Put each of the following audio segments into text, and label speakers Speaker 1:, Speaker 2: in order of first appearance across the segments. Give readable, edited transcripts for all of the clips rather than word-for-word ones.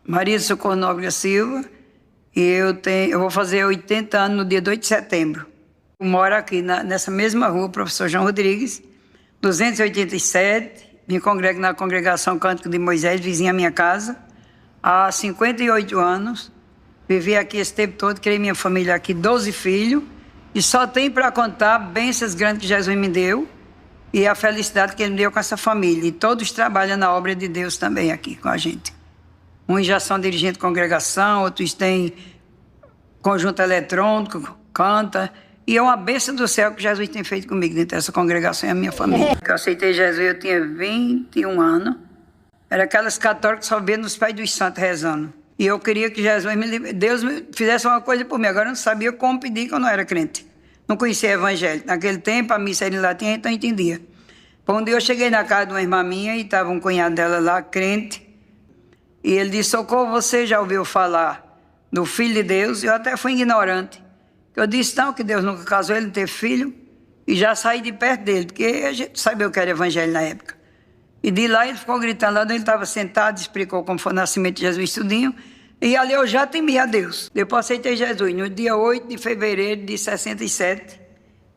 Speaker 1: Maria Socorro Nóbrega Silva, e eu vou fazer 80 anos no dia 2 de setembro. Eu moro aqui nessa mesma rua, professor João Rodrigues, 287, me congrego na Congregação Cântico de Moisés, vizinha à minha casa, há 58 anos. Vivi aqui esse tempo todo, criei minha família aqui, 12 filhos, e só tenho para contar bênçãos grandes que Jesus me deu e a felicidade que Ele me deu com essa família. E todos trabalham na obra de Deus também aqui com a gente. Uns já são dirigentes de congregação, outros têm conjunto eletrônico, canta. E é uma bênção do céu que Jesus tem feito comigo dentro dessa congregação e a minha família. Eu aceitei Jesus, eu tinha 21 anos. Era aquelas católicas que só vendo os pés dos santos rezando. E eu queria que Deus me fizesse uma coisa por mim. Agora eu não sabia como pedir, que eu não era crente. Não conhecia evangelho. Naquele tempo a missa era em latim, então eu entendia. Um dia eu cheguei na casa de uma irmã minha e estava um cunhado dela lá, crente. E ele disse: Socorro, você já ouviu falar do Filho de Deus? Eu até fui ignorante. Eu disse não, que Deus nunca casou, ele não teve filho. E já saí de perto dele, porque a gente sabia o que era evangelho na época. E de lá ele ficou gritando, lá onde ele estava sentado, explicou como foi o nascimento de Jesus tudinho. E ali eu já temia a Deus. Depois aceitei Jesus no dia 8 de fevereiro de 67.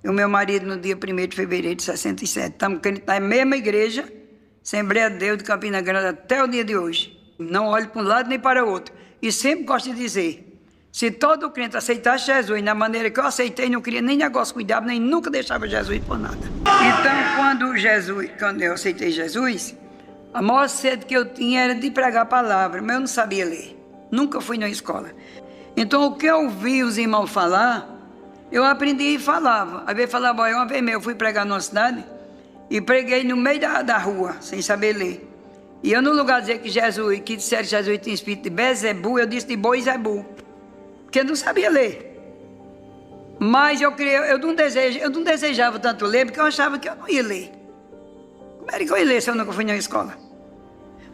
Speaker 1: E o meu marido no dia 1º de fevereiro de 67. Estamos na mesma igreja, Assembleia de Deus de Campina Grande, até o dia de hoje. Não olho para um lado nem para o outro. E sempre gosto de dizer, se todo crente aceitasse Jesus na maneira que eu aceitei, não queria nem negócio com o diabo, nem nunca deixava Jesus por nada. Então, quando eu aceitei Jesus, a maior sede que eu tinha era de pregar a palavra, mas eu não sabia ler. Nunca fui na escola. Então, o que eu ouvi os irmãos falar, eu aprendi e falava. Às vezes falava, uma vez mesmo, eu fui pregar numa cidade e preguei no meio da rua, sem saber ler. E eu, no lugar de dizer que disseram que Jesus tinha espírito de Bezebu, eu disse de Boi Zebu, porque eu não sabia ler. Mas eu não desejava tanto ler, porque eu achava que eu não ia ler. Como era que eu ia ler se eu nunca fui na escola?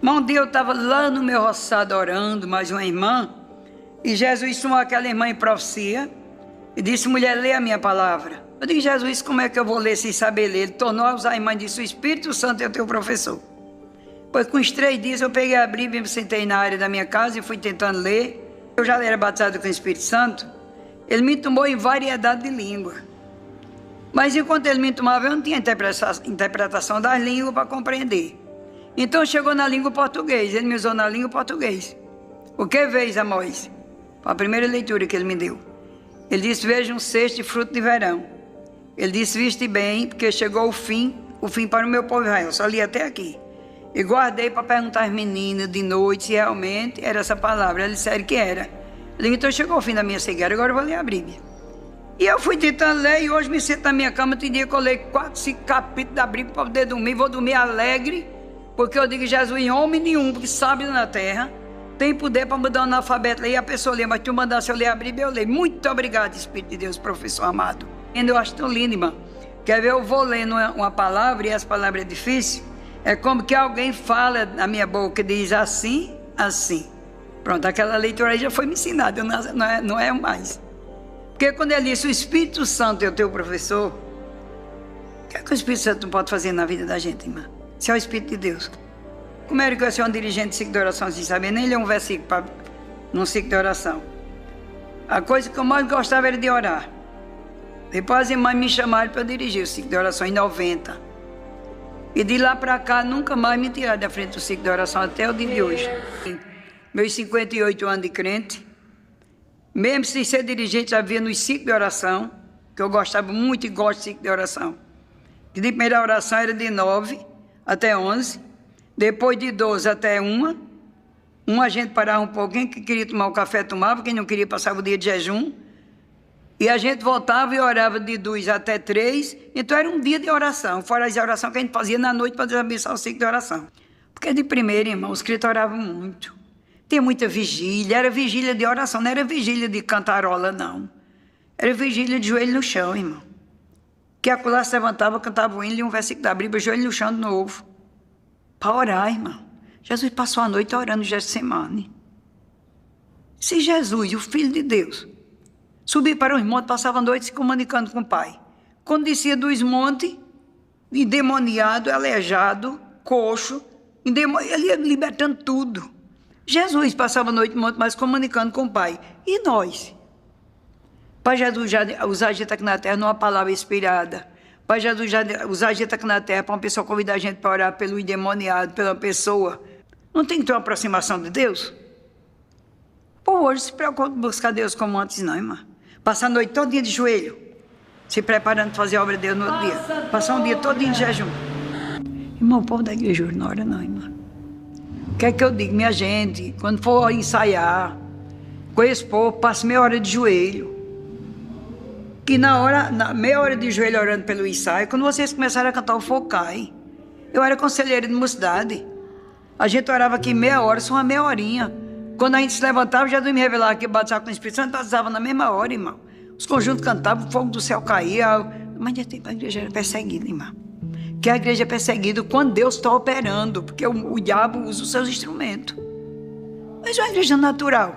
Speaker 1: Mas um dia eu estava lá no meu roçado orando, mais uma irmã, e Jesus chamou aquela irmã em profecia e disse: mulher, lê a minha palavra. Eu disse: Jesus, como é que eu vou ler sem saber ler? Ele tornou a usar a irmã e disse: o Espírito Santo é o teu professor. Pois com uns 3 dias eu peguei a Bíblia, me sentei na área da minha casa e fui tentando ler. Eu já era batizado com o Espírito Santo. Ele me tomou em variedade de língua. Mas enquanto ele me tomava, eu não tinha interpretação das línguas para compreender. Então chegou na língua portuguesa, ele me usou na língua portuguesa. O que vês, Amós? Foi a primeira leitura que ele me deu. Ele disse: veja um cesto de fruto de verão. Ele disse: viste bem, porque chegou o fim para o meu povo Israel. Eu só li até aqui. E guardei para perguntar às meninas de noite se realmente era essa palavra. Eles disseram que era. Eu disse: então chegou o fim da minha cegueira, agora eu vou ler a Bíblia. E eu fui tentando ler, e hoje me sento na minha cama, tem dia que eu leio 4, 5 capítulos da Bíblia para poder dormir. Vou dormir alegre, porque eu digo: Jesus, em homem nenhum que sabe na terra tem poder para mudar o analfabeto ler, e a pessoa lê, mas tu mandasse eu ler a Bíblia, eu leio. Muito obrigado, Espírito de Deus, professor amado. Eu acho tão lindo, irmão. Quer ver, eu vou lendo uma palavra, e essa palavra é difícil. É como que alguém fala na minha boca e diz assim, assim. Pronto, aquela leitura aí já foi me ensinada, não é mais. Porque quando ele disse: o Espírito Santo é o teu professor, o que é que o Espírito Santo não pode fazer na vida da gente, irmã? Se é o Espírito de Deus. Como era que eu sou um dirigente de ciclo de oração sem saber nem ler um versículo num ciclo de oração? A coisa que eu mais gostava era de orar. Depois as irmãs me chamaram para eu dirigir o ciclo de oração em 90. E de lá para cá nunca mais me tiraram da frente do ciclo de oração até o dia de hoje. Meus 58 anos de crente, mesmo sem ser dirigente, já via nos ciclos de oração, que eu gostava muito e gosto de ciclo de oração. De primeira oração era de 9 até 11, depois de 12 até 1. A gente parava um pouquinho, quem queria tomar o café tomava, quem não queria passava o dia de jejum. E a gente voltava e orava de 2 até 3, então era um dia de oração, fora as orações que a gente fazia na noite para desabençoar o ciclo de oração. Porque de primeira, irmão, os crentes oravam muito. Tinha muita vigília, era vigília de oração, não era vigília de cantarola, não. Era vigília de joelho no chão, irmão. Que a coluna se levantava, cantava o hino e um versículo da Bíblia, joelho no chão de novo. Para orar, irmão. Jesus passou a noite orando no Getsemane. Se Jesus, o Filho de Deus, subia para os montes, passava a noite se comunicando com o Pai. Quando descia dos montes, endemoniado, aleijado, coxo, ele ia libertando tudo. Jesus passava a noite muito mais comunicando com o Pai. E nós? Pai Jesus já usar a gente aqui na terra numa palavra inspirada. Pai Jesus já usar a gente aqui na terra para uma pessoa convidar a gente para orar pelo endemoniado, pela pessoa. Não tem que ter uma aproximação de Deus? Pô, hoje se preocupa em buscar Deus como antes não, irmã. Passar a noite todo dia de joelho, se preparando para fazer a obra de Deus no outro dia. Passar um dia todo dia de jejum. Irmão, o povo da igreja não ora não, irmã. O que é que eu digo, minha gente? Quando for ensaiar com esse povo, passe meia hora de joelho. Que na meia hora de joelho orando pelo ensaio, quando vocês começaram a cantar o fogo cai. Eu era conselheira de mocidade. A gente orava aqui meia hora, só uma meia horinha. Quando a gente se levantava, já me revelava que batizava com o Espírito Santo, batizava na mesma hora, irmão. Os conjuntos cantavam, o fogo do céu caía. Mas a igreja era perseguida, irmão. Que a igreja é perseguida quando Deus está operando, porque o diabo usa os seus instrumentos. Mas uma igreja natural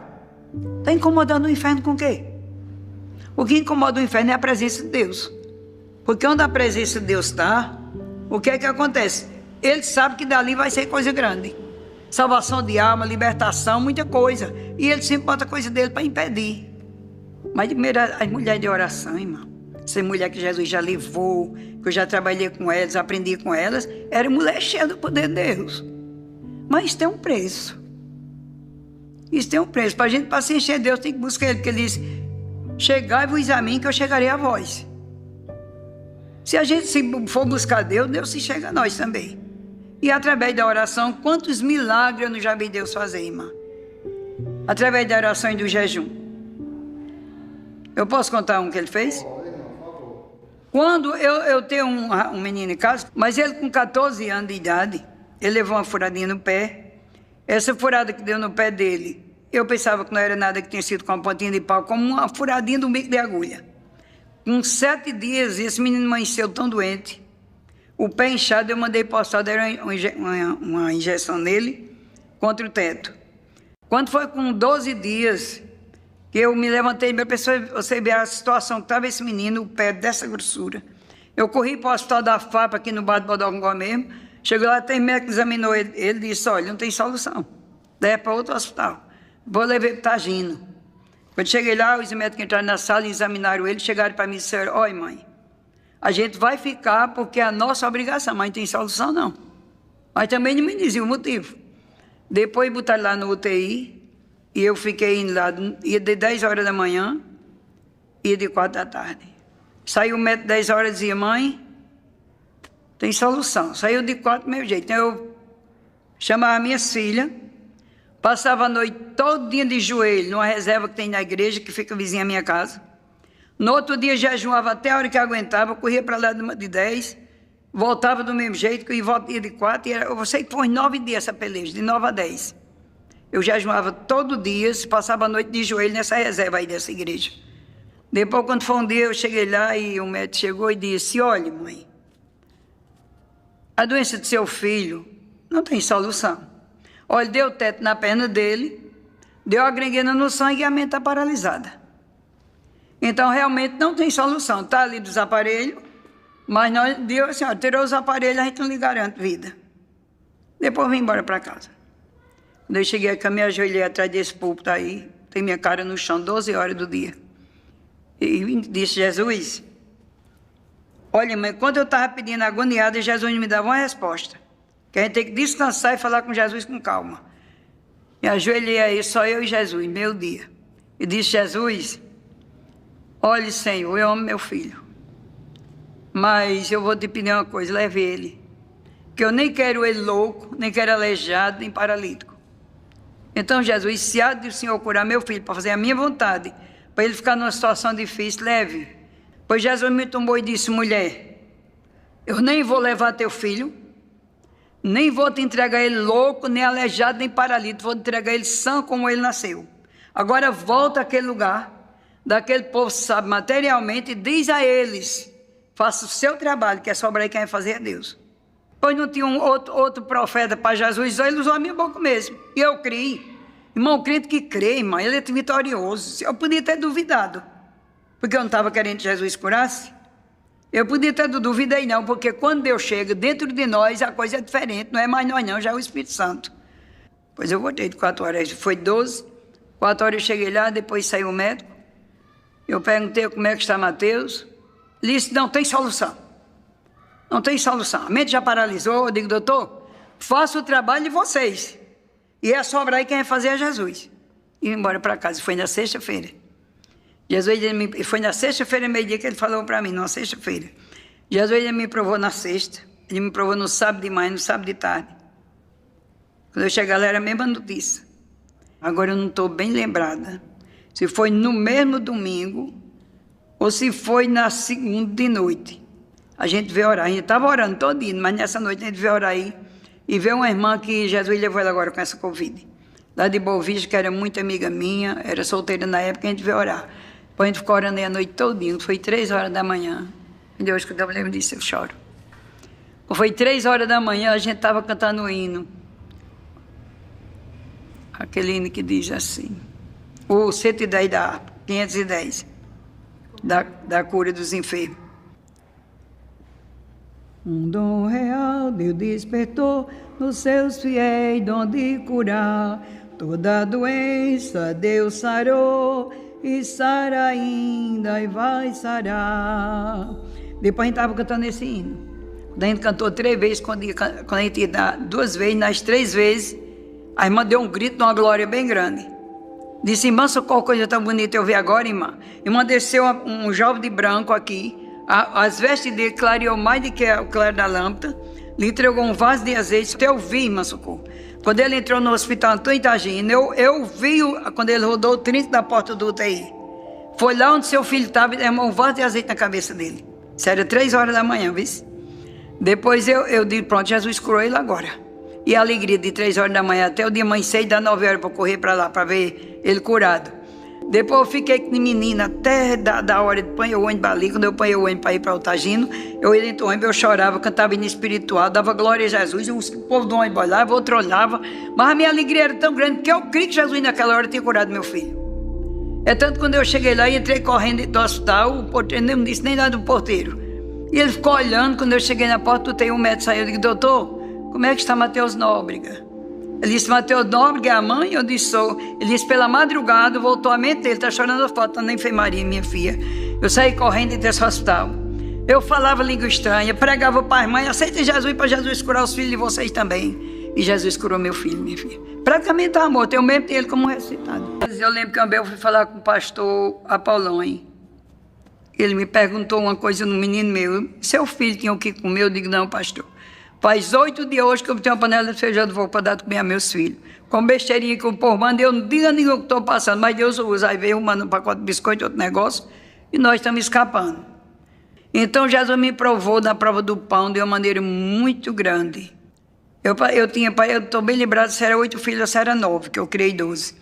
Speaker 1: está incomodando o inferno com o quê? O que incomoda o inferno é a presença de Deus. Porque onde a presença de Deus está, o que é que acontece? Ele sabe que dali vai ser coisa grande. Salvação de alma, libertação, muita coisa. E ele sempre bota coisa dele para impedir. Mas primeiro as mulheres de oração, irmão. Essa mulher que Jesus já levou, que eu já trabalhei com elas, aprendi com elas, era mulher cheia do poder de Deus. Mas isso tem um preço. Isso tem um preço. Para a gente, para se encher de Deus, tem que buscar Ele, porque Ele diz: chegai-vos a mim, que eu chegarei a vós. Se a gente for buscar Deus, Deus se chega a nós também. E através da oração, quantos milagres eu não já vi Deus fazer, irmã? Através da oração e do jejum. Eu posso contar um que ele fez? Quando eu tenho um menino em casa, mas ele com 14 anos de idade, ele levou uma furadinha no pé. Essa furada que deu no pé dele, eu pensava que não era nada que tinha sido com uma pontinha de pau, como uma furadinha do bico de agulha. Com 7 dias, esse menino amanheceu tão doente. O pé inchado, eu mandei postar, deram uma injeção nele contra o teto. Quando foi com 12 dias, que eu me levantei, minha pessoa, você vê a situação que estava esse menino, o pé dessa grossura. Eu corri para o hospital da FAP, aqui no Bar do Bodogó mesmo. Chegou lá, tem médico que examinou ele. Ele disse: olha, não tem solução. Daí é para outro hospital. Vou levar para Tagino. Quando cheguei lá, os médicos entraram na sala e examinaram ele. Chegaram para mim e disseram: olha, mãe, a gente vai ficar porque é a nossa obrigação, mas não tem solução não. Mas também não me dizia o motivo. Depois botaram lá no UTI. E eu fiquei indo lá, ia de 10 horas da manhã, ia de 4 da tarde. Saiu o médico 10 horas e dizia: mãe, tem solução. Saiu de 4 do meu jeito. Então eu chamava minhas filhas, passava a noite todo dia de joelho, numa reserva que tem na igreja, que fica vizinha à minha casa. No outro dia jejuava até a hora que aguentava, corria para lá de 10, voltava do mesmo jeito, que ia de 4, eu sei que foi 9 dias essa peleja, de 9 a 10. Eu jejuava todo dia, passava a noite de joelho nessa reserva aí dessa igreja. Depois, quando foi um dia, eu cheguei lá e o médico chegou e disse: olha, mãe, a doença do seu filho não tem solução. Olha, deu teto na perna dele, deu a gangrena no sangue e a mente está paralisada. Então, realmente não tem solução. Está ali dos aparelhos, mas nós, Deus, assim, tirou os aparelhos, a gente não lhe garante vida. Depois vim embora para casa. Quando eu cheguei aqui, eu me ajoelhei atrás desse púlpito aí, tem minha cara no chão 12 horas do dia. E disse: Jesus, olha, mãe, quando eu estava pedindo agoniada, Jesus me dava uma resposta. Que a gente tem que descansar e falar com Jesus com calma. Me ajoelhei aí, só eu e Jesus, meu dia. E disse: Jesus, olha, Senhor, eu amo meu filho. Mas eu vou te pedir uma coisa, leve ele. Que eu nem quero ele louco, nem quero aleijado, nem paralítico. Então, Jesus, se há de o Senhor curar meu filho para fazer a minha vontade, para ele ficar numa situação difícil, leve. Pois Jesus me tomou e disse: mulher, eu nem vou levar teu filho, nem vou te entregar ele louco, nem aleijado, nem paralítico, vou te entregar ele sã como ele nasceu. Agora volta àquele lugar, daquele povo que sabe materialmente, e diz a eles: faça o seu trabalho, que é sobrar aí quem vai fazer é Deus. Pois não tinha outro profeta para Jesus, ele usou a minha boca mesmo. E eu criei. Irmão, crente que crê, irmão, ele é vitorioso. Eu podia ter duvidado, porque eu não estava querendo que Jesus curasse. Eu podia ter duvidado, não, porque quando Deus chega dentro de nós, a coisa é diferente. Não é mais nós não, já é o Espírito Santo. Pois eu voltei de 4 horas, foi 12. 4 horas eu cheguei lá, depois saiu o médico. Eu perguntei como é que está Mateus. Ele disse, não tem solução. Não tem solução. A mente já paralisou. Eu digo, doutor, faça o trabalho de vocês. E a sobra aí quem vai fazer é Jesus. E embora para casa. Foi na sexta-feira. Jesus, foi na sexta-feira, meio-dia, que ele falou para mim, numa sexta-feira. Jesus, ele me provou na sexta. Ele me provou no sábado de manhã, no sábado de tarde. Quando eu cheguei lá, era a mesma notícia. Agora eu não estou bem lembrada. Se foi no mesmo domingo ou se foi na segunda de noite. A gente veio orar. A gente estava orando todo dia, mas nessa noite a gente veio orar aí. E veio uma irmã que Jesus levou ela agora com essa Covid. Lá de Boa Vista, que era muito amiga minha, era solteira na época, a gente veio orar. Depois a gente ficou orando aí a noite todinha. Foi 3 horas da manhã. E Deus, quando eu lembro disso, eu choro. Foi 3 horas da manhã, a gente estava cantando o hino. Aquele hino que diz assim, o 110 da harpa, 510, da cura dos enfermos. Um dom real Deus despertou nos seus fiéis, dom de curar. Toda doença Deus sarou, e sara ainda e vai sarar. Depois a gente estava cantando esse hino. Quando a gente cantou 3 vezes, quando a gente ia dar 2 vezes, nas 3 vezes, a irmã deu um grito de uma glória bem grande. Disse, irmã, socorro, coisa tão bonita eu vi agora, irmã. Irmã, desceu um jovem de branco aqui. As vestes dele clareou mais do que o claro da lâmpada. Lhe entregou um vaso de azeite. Eu vi, irmã, socorro. Quando ele entrou no hospital Antônio Itagino, eu vi quando ele rodou o trinco da porta do UTI. Foi lá onde seu filho estava e derramou um vaso de azeite na cabeça dele. Isso era 3 horas da manhã, viu? Depois eu disse, pronto, Jesus curou ele agora. E a alegria de 3 horas da manhã até o dia amanhecer, dá 9 horas para correr para lá, para ver ele curado. Depois eu fiquei com menina até da hora de pôr o ônibus ali. Quando eu ponho o ônibus para ir para o Tagino, eu ia dentro do ônibus, eu chorava, cantava hino espiritual, dava glória a Jesus. O povo do ônibus olhava, outro olhava. Mas a minha alegria era tão grande que eu creio que Jesus naquela hora tinha curado meu filho. É tanto que quando eu cheguei lá e entrei correndo do hospital, o porteiro nem me disse nem nada do porteiro. E ele ficou olhando. Quando eu cheguei na porta, tem um médico saiu. Eu digo, doutor, como é que está Mateus Nóbrega? Ele disse, Mateus Nóbrega é a mãe? Eu disse, sou. Ele disse, pela madrugada, voltou a mente dele, está chorando a foto na enfermaria, minha filha. Eu saí correndo desse hospital. Eu falava língua estranha, pregava para as mães, aceitem Jesus para Jesus curar os filhos de vocês também. E Jesus curou meu filho, minha filha. Praticamente estava morto, eu mesmo tenho ele como ressuscitado. Eu lembro que uma vez eu fui falar com o pastor Apollon. Ele me perguntou uma coisa no menino meu, seu filho tinha o que comer? Eu digo, não, pastor. Faz 8 dias hoje que eu tenho uma panela de feijão de fogo para dar de comer a meus filhos. Com besteirinha que o povo manda, eu não digo a ninguém o que estou passando, mas Deus usa. Aí veio um pacote de biscoito, outro negócio, e nós estamos escapando. Então Jesus me provou na prova do pão de uma maneira muito grande. Eu estou bem lembrado se era 8 filhos ou se era 9, que eu criei 12.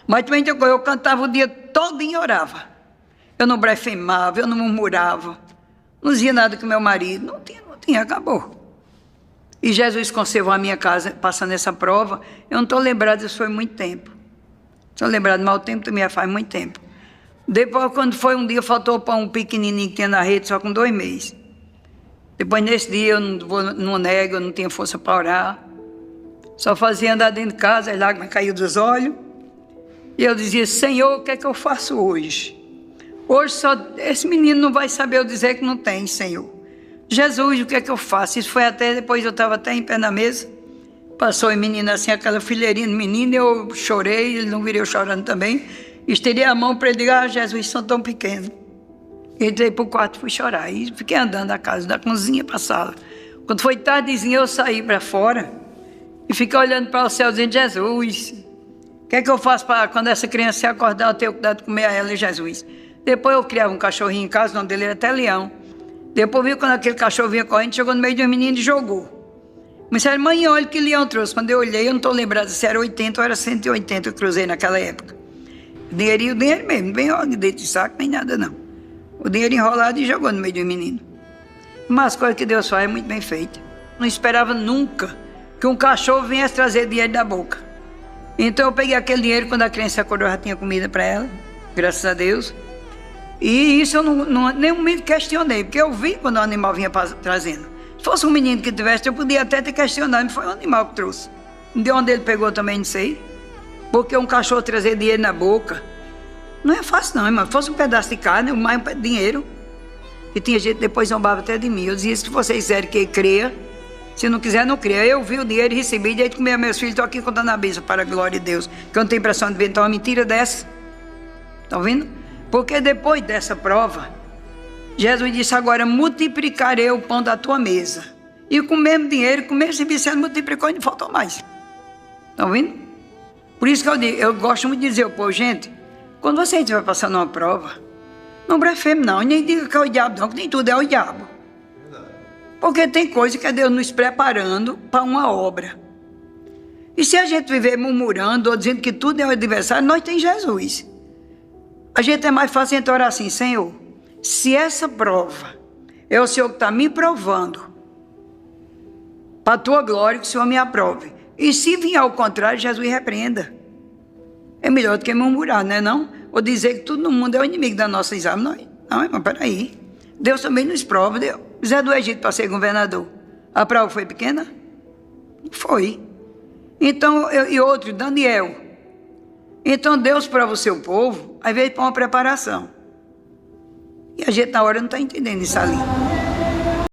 Speaker 1: Mas também eu cantava o dia todo e orava. Eu não blasfemava, eu não murmurava. Não dizia nada com meu marido. Não tinha, acabou. E Jesus conservou a minha casa passando essa prova. Eu não estou lembrado, isso foi muito tempo. Estou lembrado, mas o tempo também faz muito tempo. Depois, quando foi um dia, faltou para um pequenininho que tinha na rede, só com 2 meses. Depois, nesse dia, eu não nego, eu não tinha força para orar. Só fazia andar dentro de casa, as lágrimas caíam dos olhos. E eu dizia, Senhor, o que é que eu faço hoje? Hoje só esse menino não vai saber eu dizer que não tem, Senhor. Jesus, o que é que eu faço? Isso foi até depois, eu estava até em pé na mesa. Passou a menina assim, aquela fileirinha de menino, eu chorei, ele não virou chorando também. Esterei a mão para ele dizer, Jesus, são tão pequenos. Entrei para o quarto, fui chorar. E fiquei andando da casa, da cozinha para a sala. Quando foi tardezinha, eu saí para fora e fiquei olhando para o céu, dizendo, Jesus, o que é que eu faço para quando essa criança se acordar, eu tenho cuidado de comer a ela, Jesus? Depois eu criava um cachorrinho em casa, o nome dele era até Leão. Depois viu quando aquele cachorro vinha correndo, chegou no meio de um menino e jogou. Mas disseram, mãe, olha que Leão trouxe. Quando eu olhei, eu não estou lembrado se era 80 ou era 180 que eu cruzei naquela época. O dinheiro mesmo, não vem dentro de saco, nem nada não. O dinheiro enrolado e jogou no meio de um menino. Mas as coisas que Deus faz é muito bem feita. Não esperava nunca que um cachorro viesse trazer dinheiro da boca. Então eu peguei aquele dinheiro, quando a criança acordou, já tinha comida para ela, graças a Deus. E isso eu nem um momento questionei, porque eu vi quando o animal vinha trazendo. Se fosse um menino que tivesse, eu podia até ter questionado, mas foi o animal que trouxe. De onde ele pegou também não sei. Porque um cachorro trazer dinheiro na boca não é fácil não, irmão. Se fosse um pedaço de carne, mais um dinheiro. E tinha gente que depois zombava até de mim. Eu dizia, se vocês quiserem que creia, se não quiser, não creia. Eu vi o dinheiro e recebi, de comer meus filhos, estou aqui contando a bênção para a glória de Deus. Que eu não tenho impressão de ver então uma mentira dessa. Estão vendo? Porque depois dessa prova, Jesus disse, agora multiplicarei o pão da tua mesa. E com o mesmo dinheiro, com o mesmo serviço, ele multiplicou e não faltou mais. Estão vendo? Por isso que eu digo, eu gosto muito de dizer ao povo, gente, quando você estiver passando uma prova, não blasfeme não, nem diga que é o diabo não, que nem tudo é o diabo. Porque tem coisa que é Deus nos preparando para uma obra. E se a gente viver murmurando ou dizendo que tudo é o adversário, nós temos Jesus. A gente é mais fácil então orar assim, Senhor, se essa prova é o Senhor que está me provando, para a tua glória, que o Senhor me aprove. E se vier ao contrário, Jesus repreenda. É melhor do que murmurar, não é não? Ou dizer que tudo no mundo é o inimigo da nossa exame. Não, irmão, peraí. Deus também nos prova. Zé do Egito para ser governador. A prova foi pequena? Foi. Então, e outro, Daniel. Então Deus prova o seu povo, às vezes para uma preparação. E a gente na hora não está entendendo isso ali.